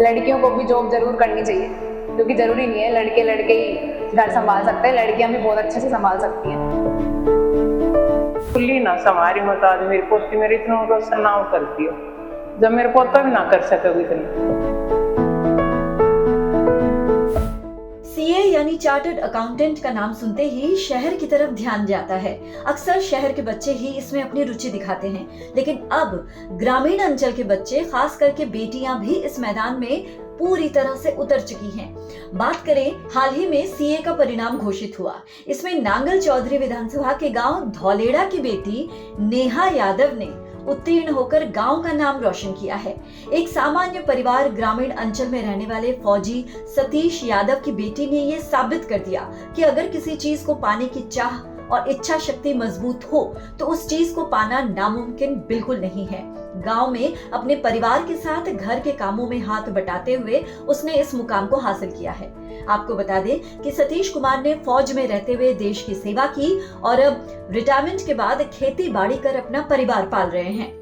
लड़कियों को भी जॉब जरूर करनी चाहिए, क्योंकि जरूरी नहीं है लड़के लड़के ही घर संभाल सकते हैं, लड़कियां भी बहुत अच्छे से संभाल सकती हैं। खुली ना संवारी मत आज मेरी पोती मेरे इतना रोशन ना करती हो, जब मेरे पोता भी ना कर सके इतना। सीए यानी चार्टर्ड अकाउंटेंट का नाम सुनते ही शहर की तरफ ध्यान जाता है। अक्सर शहर के बच्चे ही इसमें अपनी रुचि दिखाते हैं, लेकिन अब ग्रामीण अंचल के बच्चे, खास करके बेटियां भी इस मैदान में पूरी तरह से उतर चुकी हैं। बात करें, हाल ही में सीए का परिणाम घोषित हुआ। इसमें नांगल चौधरी विधानसभा के गांव धौलेड़ा की बेटी नेहा यादव ने उत्तीर्ण होकर गांव का नाम रोशन किया है। एक सामान्य परिवार, ग्रामीण अंचल में रहने वाले फौजी सतीश यादव की बेटी ने ये साबित कर दिया कि अगर किसी चीज को पाने की चाह और इच्छा शक्ति मजबूत हो तो उस चीज को पाना नामुमकिन बिल्कुल नहीं है। गांव में अपने परिवार के साथ घर के कामों में हाथ बटाते हुए उसने इस मुकाम को हासिल किया है। आपको बता दें कि सतीश कुमार ने फौज में रहते हुए देश की सेवा की और अब रिटायरमेंट के बाद खेती बाड़ी कर अपना परिवार पाल रहे हैं।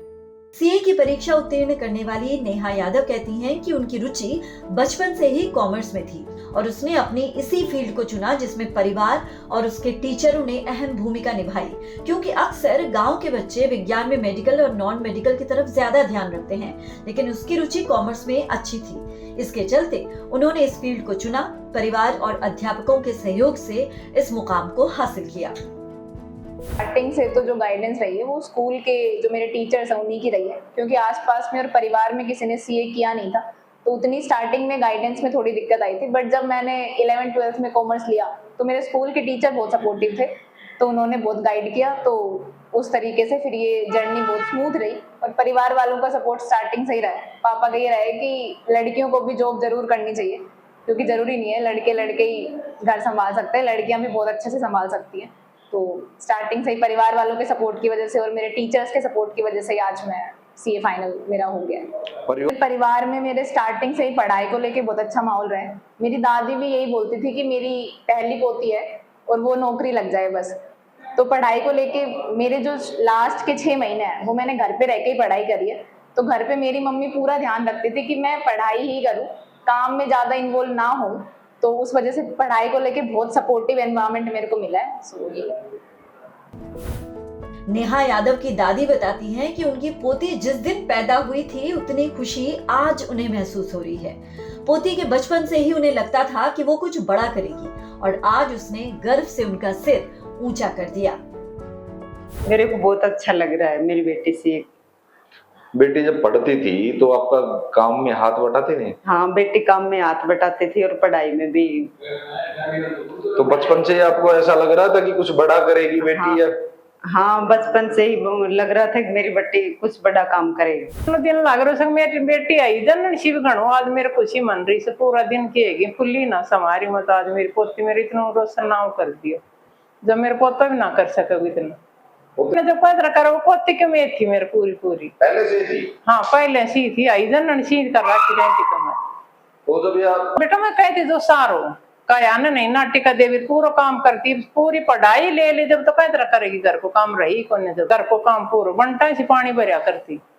सीए की परीक्षा उत्तीर्ण करने वाली नेहा यादव कहती हैं कि उनकी रुचि बचपन से ही कॉमर्स में थी और उसने अपनी इसी फील्ड को चुना जिसमें परिवार और उसके टीचरों ने अहम भूमिका निभाई, क्योंकि अक्सर गांव के बच्चे विज्ञान में मेडिकल और नॉन मेडिकल की तरफ ज्यादा ध्यान रखते हैं, लेकिन उसकी रुचि कॉमर्स में अच्छी थी। इसके चलते उन्होंने इस फील्ड को चुना। परिवार और अध्यापकों के सहयोग से इस मुकाम को हासिल किया। स्टार्टिंग से तो जो गाइडेंस रही है वो स्कूल के जो मेरे टीचर्स हैं उन्हीं की रही है, क्योंकि आसपास में और परिवार में किसी ने सीए किया नहीं था, तो उतनी स्टार्टिंग में गाइडेंस में थोड़ी दिक्कत आई थी। बट जब मैंने 11th-12th में कॉमर्स लिया तो मेरे स्कूल के टीचर बहुत सपोर्टिव थे, तो उन्होंने बहुत गाइड किया, तो उस तरीके से फिर ये जर्नी बहुत स्मूथ रही। और परिवार वालों का सपोर्ट स्टार्टिंग से ही रहा है। पापा का ये रहा है कि लड़कियों को भी जॉब जरूर करनी चाहिए, क्योंकि जरूरी नहीं है लड़के लड़के ही घर संभाल सकते हैं, लड़कियां भी बहुत अच्छे से संभाल सकती हैं। तो स्टार्टिंग से ही परिवार वालों के सपोर्ट की वजह से और मेरे टीचर्स के सपोर्ट की वजह से आज मैं सीए फाइनल मेरा हो गया है। परिवार में मेरे स्टार्टिंग से ही पढ़ाई को लेके बहुत अच्छा माहौल रहा है। मेरी दादी भी यही बोलती थी कि मेरी पहली पोती है और वो नौकरी लग जाए बस। तो पढ़ाई को लेके मेरे जो लास्ट के 6 महीने हैं वो मैंने घर पे रह के ही पढ़ाई करी है। तो घर पे मेरी मम्मी पूरा ध्यान रखती थी कि मैं पढ़ाई ही करूँ, काम में ज़्यादा इन्वॉल्व ना हो, तो उस वजह से पढ़ाई को लेके बहुत सपोर्टिव एनवायरनमेंट मेरे को मिला है। सो ये नेहा यादव की दादी बताती हैं कि उनकी पोती जिस दिन पैदा हुई थी उतनी खुशी आज उन्हें महसूस हो रही है। पोती के बचपन से ही उन्हें लगता था कि वो कुछ बड़ा करेगी और आज उसने गर्व से उनका सिर ऊंचा कर दिया। मेरे को बहुत अच्छा लग रहा है मेरी बेटी से। बेटी जब पढ़ती थी तो आपका काम में हाथ बटाती नहीं? हाँ, बेटी काम में हाथ बटाती थी और पढ़ाई में भी। तो बचपन से आपको ऐसा लग रहा था कि कुछ बड़ा करेगी बेटी? हाँ, या हाँ, बचपन से ही लग रहा था कि मेरी बेटी कुछ बड़ा काम करेगी। दिन लग रहा था मेरी बेटी आई जन शिव गणो आज मेरे खुशी मन रही से पूरा दिन की खुली ना संवारी मत आज मेरी पोती मेरे इतना रोशन ना कर दियो, जब मेरे पोता भी ना कर सके इतना। जो पैदा करो वो पोती के में थी मेरे पूरी पहले से थी? हाँ, पहले सी थी, आई जन सी कर रखी रहती तो मैं। तो जब आप बेटा मैं कहती जो सारो कया नहीं नाटिका देवी पूरा काम करती, पूरी पढ़ाई ले जब तो कैसे करेगी घर को काम रही कोने, जब घर को काम पूरा बंटा से पानी भरिया करती।